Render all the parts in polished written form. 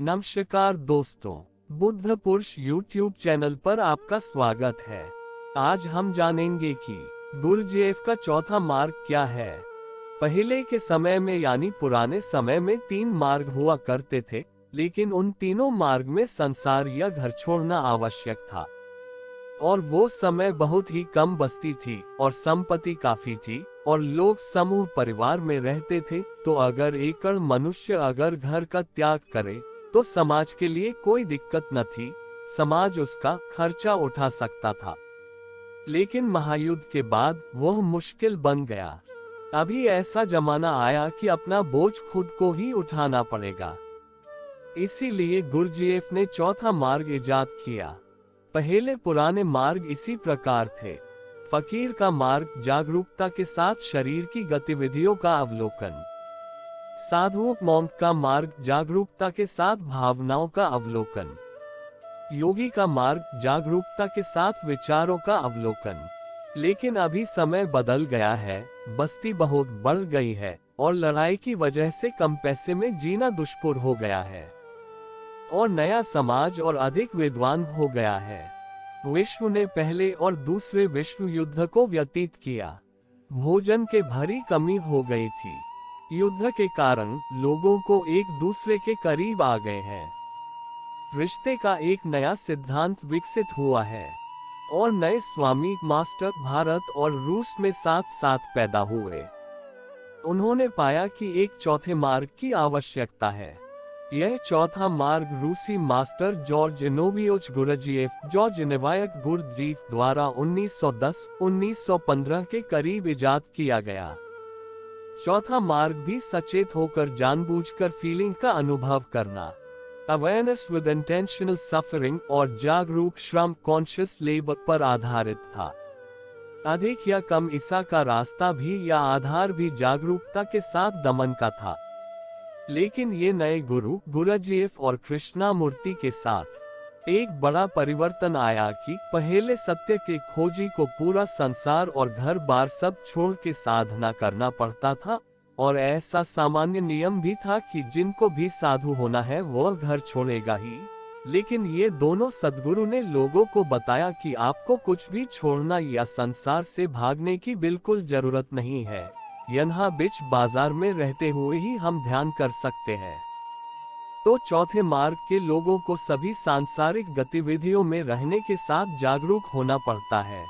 नमस्कार दोस्तों, बुद्ध पुरुष यूट्यूब चैनल पर आपका स्वागत है। आज हम जानेंगे कि गुरजेफ का चौथा मार्ग क्या है। पहले के समय में यानी पुराने समय में 3 मार्ग हुआ करते थे, लेकिन उन तीनों मार्ग में संसार या घर छोड़ना आवश्यक था। और वो समय बहुत ही कम बस्ती थी और संपत्ति काफी थी और लोग समूह परिवार में रहते थे। तो अगर एकड़ मनुष्य अगर घर का त्याग करे तो समाज के लिए कोई दिक्कत न थी, समाज उसका खर्चा उठा सकता था। लेकिन महायुद्ध के बाद वह मुश्किल बन गया। अभी ऐसा जमाना आया कि अपना बोझ खुद को ही उठाना पड़ेगा। इसीलिए गुरजेफ ने चौथा मार्ग इजाद किया। पहले पुराने मार्ग इसी प्रकार थे। फकीर का मार्ग जागरूकता के साथ शरीर की गतिविधियों का अवलोकन। साधु मॉन्क का मार्ग जागरूकता के साथ भावनाओं का अवलोकन। योगी का मार्ग जागरूकता के साथ विचारों का अवलोकन। लेकिन अभी समय बदल गया है, बस्ती बहुत बढ़ गई है और लड़ाई की वजह से कम पैसे में जीना दुष्पुर हो गया है और नया समाज और अधिक विद्वान हो गया है। विश्व ने पहले और दूसरे विश्व युद्ध को व्यतीत किया। भोजन के भारी कमी हो गई थी। युद्ध के कारण लोगों को एक दूसरे के करीब आ गए हैं। रिश्ते का एक नया सिद्धांत विकसित हुआ है और नए स्वामी मास्टर भारत और रूस में साथ साथ पैदा हुए। उन्होंने पाया कि एक चौथे मार्ग की आवश्यकता है। यह चौथा मार्ग रूसी मास्टर जॉर्ज नोवियोच गुरजीएफ गुरजीफ द्वारा 1910-1915 के करीब इजाद किया गया। चौथा मार्ग भी सचेत होकर जानबूझकर फीलिंग का अनुभव करना, अवेयरनेस विद इंटेंशनल सफरिंग और जागरूक श्रम कॉन्शियस लेबर पर आधारित था। अधिक या कम ईसा का रास्ता भी या आधार भी जागरूकता के साथ दमन का था। लेकिन ये नए गुरु गुरजीएफ और कृष्णामूर्ति के साथ एक बड़ा परिवर्तन आया कि पहले सत्य के खोजी को पूरा संसार और घर बार सब छोड़ के साधना करना पड़ता था और ऐसा सामान्य नियम भी था कि जिनको भी साधु होना है वो घर छोड़ेगा ही। लेकिन ये दोनों सद्गुरु ने लोगों को बताया कि आपको कुछ भी छोड़ना या संसार से भागने की बिल्कुल जरूरत नहीं है। यहाँ बीच बाजार में रहते हुए ही हम ध्यान कर सकते हैं। तो चौथे मार्ग के लोगों को सभी सांसारिक गतिविधियों में रहने के साथ जागरूक होना पड़ता है।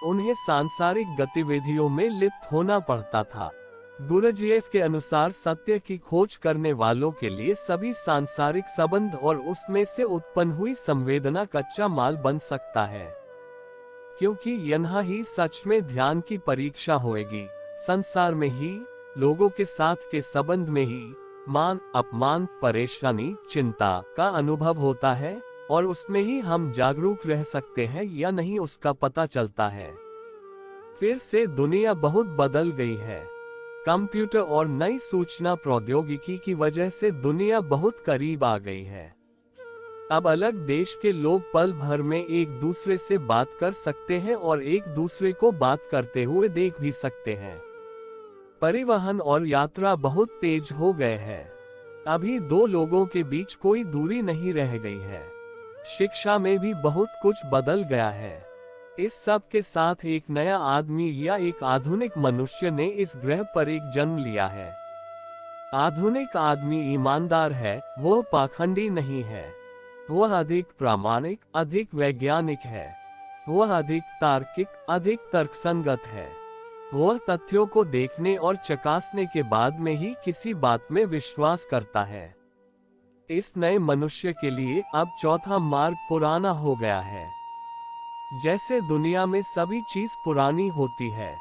उन्हें सांसारिक गतिविधियों में लिप्त होना पड़ता था। गुरजीएफ के अनुसार सत्य की खोज करने वालों के लिए सभी सांसारिक संबंध और उसमें से उत्पन्न हुई संवेदना कच्चा माल बन सकता है, क्योंकि यहाँ ही सच में ध्यान की परीक्षा होएगी। संसार में ही, लोगों के साथ के संबंध में ही मान अपमान परेशानी चिंता का अनुभव होता है और उसमें ही हम जागरूक रह सकते हैं या नहीं उसका पता चलता है। फिर से दुनिया बहुत बदल गई है। कंप्यूटर और नई सूचना प्रौद्योगिकी की वजह से दुनिया बहुत करीब आ गई है। अब अलग देश के लोग पल भर में एक दूसरे से बात कर सकते हैं और एक दूसरे को बात करते हुए देख भी सकते हैं। परिवहन और यात्रा बहुत तेज हो गए हैं। अभी दो लोगों के बीच कोई दूरी नहीं रह गई है। शिक्षा में भी बहुत कुछ बदल गया है। इस सब के साथ एक नया आदमी या एक आधुनिक मनुष्य ने इस ग्रह पर एक जन्म लिया है। आधुनिक आदमी ईमानदार है, वह पाखंडी नहीं है। वह अधिक प्रामाणिक, अधिक वैज्ञानिक है। वह अधिक तार्किक, अधिक तर्कसंगत है। वह तथ्यों को देखने और चकासने के बाद में ही किसी बात में विश्वास करता है। इस नए मनुष्य के लिए अब चौथा मार्ग पुराना हो गया है। जैसे दुनिया में सभी चीज पुरानी होती है,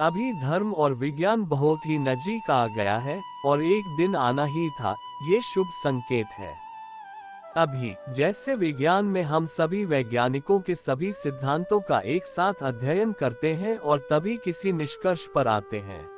अभी धर्म और विज्ञान बहुत ही नजीक आ गया है और एक दिन आना ही था, ये शुभ संकेत है। अभी जैसे विज्ञान में हम सभी वैज्ञानिकों के सभी सिद्धांतों का एक साथ अध्ययन करते हैं और तभी किसी निष्कर्ष पर आते हैं,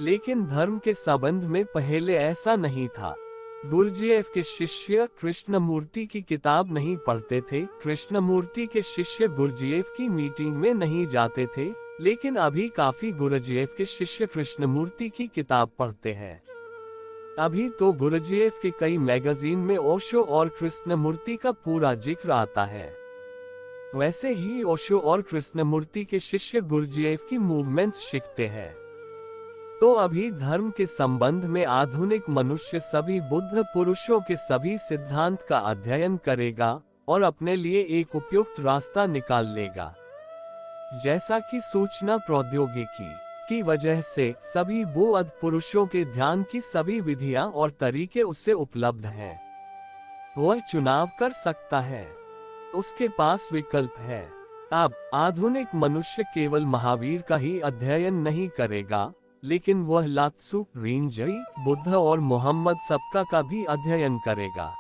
लेकिन धर्म के संबंध में पहले ऐसा नहीं था। गुरजीएफ के शिष्य कृष्णमूर्ति की किताब नहीं पढ़ते थे। कृष्णमूर्ति के शिष्य गुरजीएफ की मीटिंग में नहीं जाते थे, लेकिन अभी काफी गुरजीएफ के शिष्य कृष्णमूर्ति की किताब पढ़ते हैं। अभी तो गुरुजीएफ के कई मैगजीन में ओशो और कृष्णमूर्ति का पूरा जिक्र आता है। वैसे ही ओशो और कृष्णमूर्ति के शिष्य गुरुजीएफ की मूवमेंट्स सीखते हैं। तो अभी धर्म के संबंध में आधुनिक मनुष्य सभी बुद्ध पुरुषों के सभी सिद्धांत का अध्ययन करेगा और अपने लिए एक उपयुक्त रास्ता निकाल लेगा। जैसा कि सूचना प्रौद्योगिकी की वजह से सभी बुद्ध पुरुषों के ध्यान की सभी विधियां और तरीके उससे उपलब्ध हैं। वह चुनाव कर सकता है, उसके पास विकल्प है। अब आधुनिक मनुष्य केवल महावीर का ही अध्ययन नहीं करेगा, लेकिन वह लात्सु, रिंजई, बुद्ध और मोहम्मद सबका का भी अध्ययन करेगा।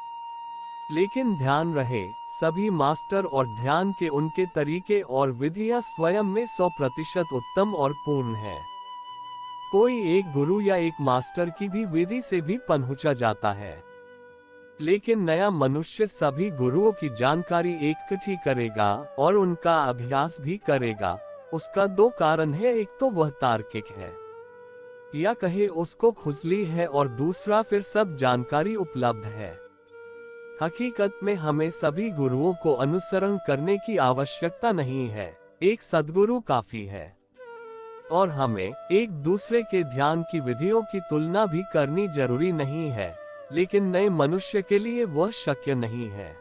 लेकिन ध्यान रहे, सभी मास्टर और ध्यान के उनके तरीके और विधियां स्वयं में 100% उत्तम और पूर्ण है। कोई एक गुरु या एक मास्टर की भी विधि से भी पहुंचा जाता है, लेकिन नया मनुष्य सभी गुरुओं की जानकारी इकट्ठी करेगा और उनका अभ्यास भी करेगा। उसका दो कारण है, एक तो वह तार्किक है या कहे उसको खुजली है, और दूसरा फिर सब जानकारी उपलब्ध है। हकीकत में हमें सभी गुरुओं को अनुसरण करने की आवश्यकता नहीं है, एक सद्गुरु काफी है। और हमें एक दूसरे के ध्यान की विधियों की तुलना भी करनी जरूरी नहीं है, लेकिन नए मनुष्य के लिए वह शक्य नहीं है।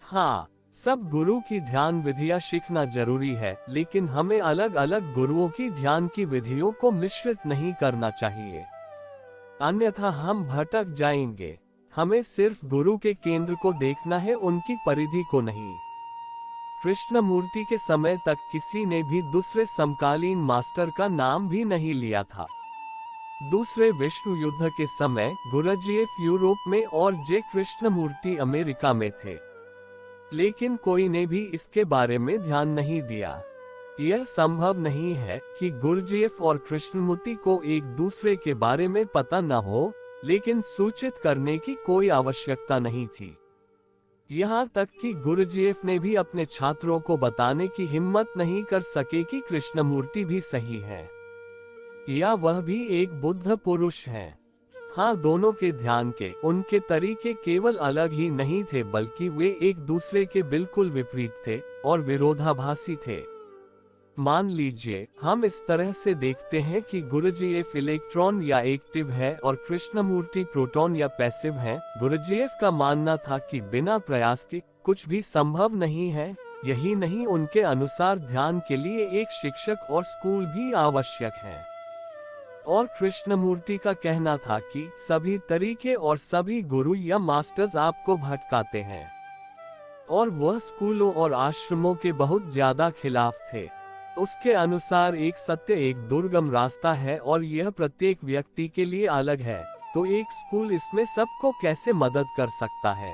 हाँ, सब गुरु की ध्यान विधियां सीखना जरूरी है, लेकिन हमें अलग अलग गुरुओं की ध्यान की विधियों को मिश्रित नहीं करना चाहिए, अन्यथा हम भटक जाएंगे। हमें सिर्फ गुरु के केंद्र को देखना है, उनकी परिधि को नहीं। कृष्णमूर्ति के समय तक किसी ने भी दूसरे समकालीन मास्टर का नाम भी नहीं लिया था। दूसरे विश्व युद्ध के समय गुरुजीएफ यूरोप में और जे कृष्णमूर्ति अमेरिका में थे, लेकिन कोई ने भी इसके बारे में ध्यान नहीं दिया। यह संभव नहीं है कि गुरुजीएफ और कृष्णमूर्ति को एक दूसरे के बारे में पता न हो, लेकिन सूचित करने की कोई आवश्यकता नहीं थी। यहाँ तक कि गुरुजीएफ ने भी अपने छात्रों को बताने की हिम्मत नहीं कर सके कि कृष्णमूर्ति भी सही है या वह भी एक बुद्ध पुरुष है। हाँ, दोनों के ध्यान के उनके तरीके केवल अलग ही नहीं थे, बल्कि वे एक दूसरे के बिल्कुल विपरीत थे और विरोधाभासी थे। मान लीजिए हम इस तरह से देखते हैं कि गुरुजीएफ इलेक्ट्रॉन या एक्टिव है और कृष्णमूर्ति प्रोटॉन या पैसिव है। गुरुजीएफ का मानना था कि बिना प्रयास के कुछ भी संभव नहीं है। यही नहीं, उनके अनुसार ध्यान के लिए एक शिक्षक और स्कूल भी आवश्यक है। और कृष्णमूर्ति का कहना था कि सभी तरीके और सभी गुरु या मास्टर्स आपको भटकाते हैं, और वह स्कूलों और आश्रमों के बहुत ज्यादा खिलाफ थे। उसके अनुसार एक सत्य एक दुर्गम रास्ता है और यह प्रत्येक व्यक्ति के लिए अलग है, तो एक स्कूल इसमें सबको कैसे मदद कर सकता है।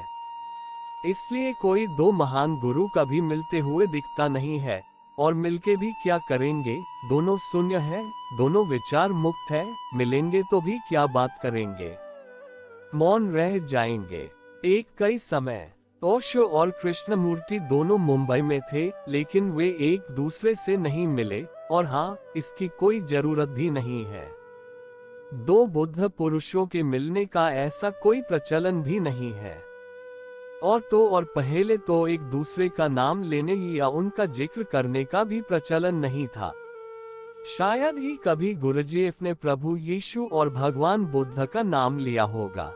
इसलिए कोई दो महान गुरु कभी मिलते हुए दिखता नहीं है, और मिलके भी क्या करेंगे, दोनों शून्य है, दोनों विचार मुक्त है, मिलेंगे तो भी क्या बात करेंगे, मौन रह जाएंगे। एक कई समय ओशो और कृष्णमूर्ति दोनों मुंबई में थे, लेकिन वे एक दूसरे से नहीं मिले, और हाँ, इसकी कोई जरूरत भी नहीं है। दो बुद्ध पुरुषों के मिलने का ऐसा कोई प्रचलन भी नहीं है। और पहले तो एक दूसरे का नाम लेने या उनका जिक्र करने का भी प्रचलन नहीं था। शायद ही कभी गुरुजीएफ ने प्रभु यीशु और भगवान बुद्ध का नाम लिया होगा।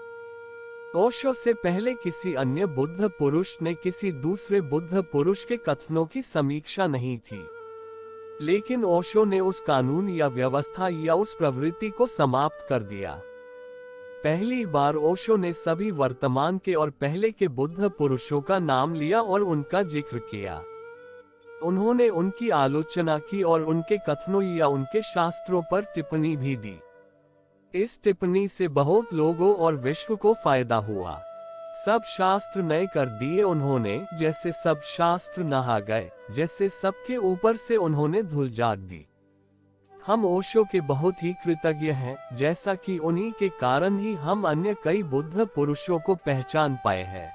ओशो से पहले किसी अन्य बुद्ध पुरुष ने किसी दूसरे बुद्ध पुरुष के कथनों की समीक्षा नहीं थी, लेकिन ओशो ने उस कानून या व्यवस्था या उस प्रवृत्ति को समाप्त कर दिया। पहली बार ओशो ने सभी वर्तमान के और पहले के बुद्ध पुरुषों का नाम लिया और उनका जिक्र किया। उन्होंने उनकी आलोचना की और उनके कथनों या उनके शास्त्रों पर टिप्पणी भी दी। इस टिप्पणी से बहुत लोगों और विश्व को फायदा हुआ। सब शास्त्र नए कर दिए उन्होंने, जैसे सब शास्त्र नहा गए, जैसे सबके ऊपर से उन्होंने धूल झाड़ दी। हम ओशो के बहुत ही कृतज्ञ हैं, जैसा कि उन्हीं के कारण ही हम अन्य कई बुद्ध पुरुषों को पहचान पाए हैं।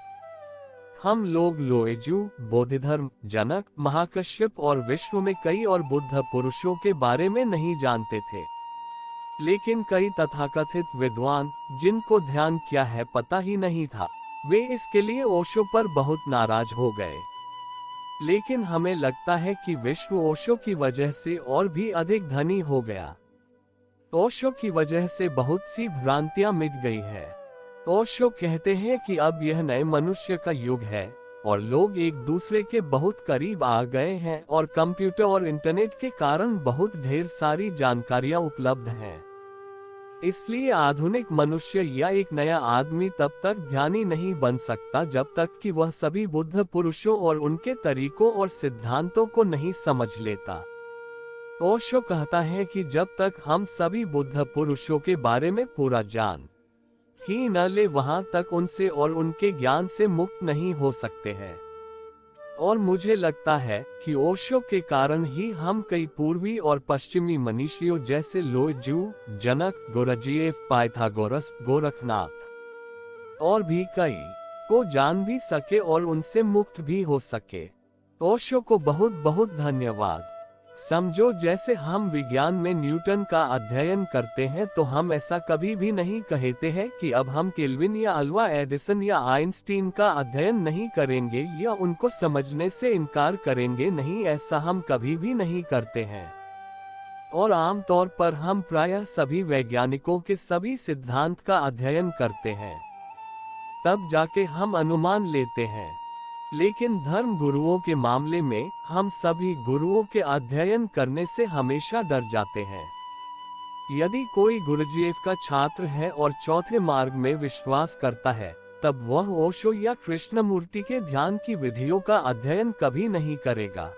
हम लोग लोएजू, बोधिधर्म, जनक, महाकश्यप और विश्व में कई और बुद्ध पुरुषों के बारे में नहीं जानते थे। लेकिन कई तथाकथित विद्वान, जिनको ध्यान क्या है पता ही नहीं था, वे इसके लिए ओशो पर बहुत नाराज हो गए। लेकिन हमें लगता है कि विश्व ओशो की वजह से और भी अधिक धनी हो गया। ओशो की वजह से बहुत सी भ्रांतियां मिट गई है। ओशो कहते हैं कि अब यह नए मनुष्य का युग है और लोग एक दूसरे के बहुत करीब आ गए हैं और कंप्यूटर और इंटरनेट के कारण बहुत ढेर सारी जानकारियां उपलब्ध हैं। इसलिए आधुनिक मनुष्य या एक नया आदमी तब तक ज्ञानी नहीं बन सकता जब तक कि वह सभी बुद्ध पुरुषों और उनके तरीकों और सिद्धांतों को नहीं समझ लेता। ओशो कहता है कि जब तक हम सभी बुद्ध पुरुषों के बारे में पूरा जान ही न ले, वहां तक उनसे और उनके ज्ञान से मुक्त नहीं हो सकते हैं। और मुझे लगता है कि ओशो के कारण ही हम कई पूर्वी और पश्चिमी मनीषियों जैसे लोएजू, जनक, गुरुजीएफ, पाइथागोरस, गोरखनाथ और भी कई को जान भी सके और उनसे मुक्त भी हो सके। ओशो को बहुत बहुत धन्यवाद। समझो, जैसे हम विज्ञान में न्यूटन का अध्ययन करते हैं तो हम ऐसा कभी भी नहीं कहते हैं कि अब हम केल्विन या अल्वा एडिसन या आइंस्टीन का अध्ययन नहीं करेंगे या उनको समझने से इनकार करेंगे। नहीं, ऐसा हम कभी भी नहीं करते हैं। और आमतौर पर हम प्रायः सभी वैज्ञानिकों के सभी सिद्धांत का अध्ययन करते हैं, तब जाके हम अनुमान लेते हैं। लेकिन धर्म गुरुओं के मामले में हम सभी गुरुओं के अध्ययन करने से हमेशा डर जाते हैं। यदि कोई गुरुजीएफ का छात्र है और चौथे मार्ग में विश्वास करता है, तब वह ओशो या कृष्णमूर्ति के ध्यान की विधियों का अध्ययन कभी नहीं करेगा।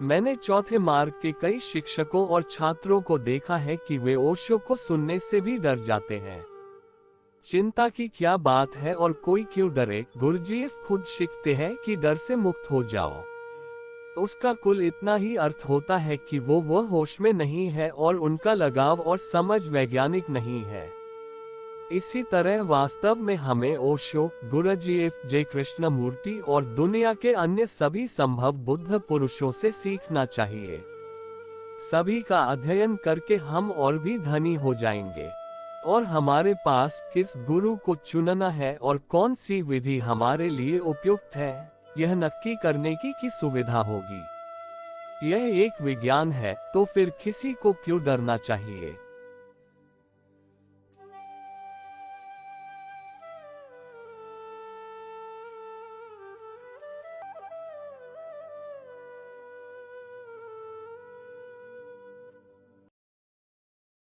मैंने चौथे मार्ग के कई शिक्षकों और छात्रों को देखा है कि वे ओशो को सुनने से भी डर जाते हैं। चिंता की क्या बात है और कोई क्यों डरे? गुरुजीएफ खुद सीखते हैं कि डर से मुक्त हो जाओ। उसका कुल इतना ही अर्थ होता है कि वो होश में नहीं है और उनका लगाव और समझ वैज्ञानिक नहीं है। इसी तरह वास्तव में हमें ओशो, गुरुजीएफ, जे कृष्णमूर्ति और दुनिया के अन्य सभी संभव बुद्ध पुरुषों से सीखना चाहिए। सभी का अध्ययन करके हम और भी धनी हो जाएंगे और हमारे पास किस गुरु को चुनना है और कौन सी विधि हमारे लिए उपयुक्त है, यह नक्की करने की सुविधा होगी। यह एक विज्ञान है, तो फिर किसी को क्यों डरना चाहिए?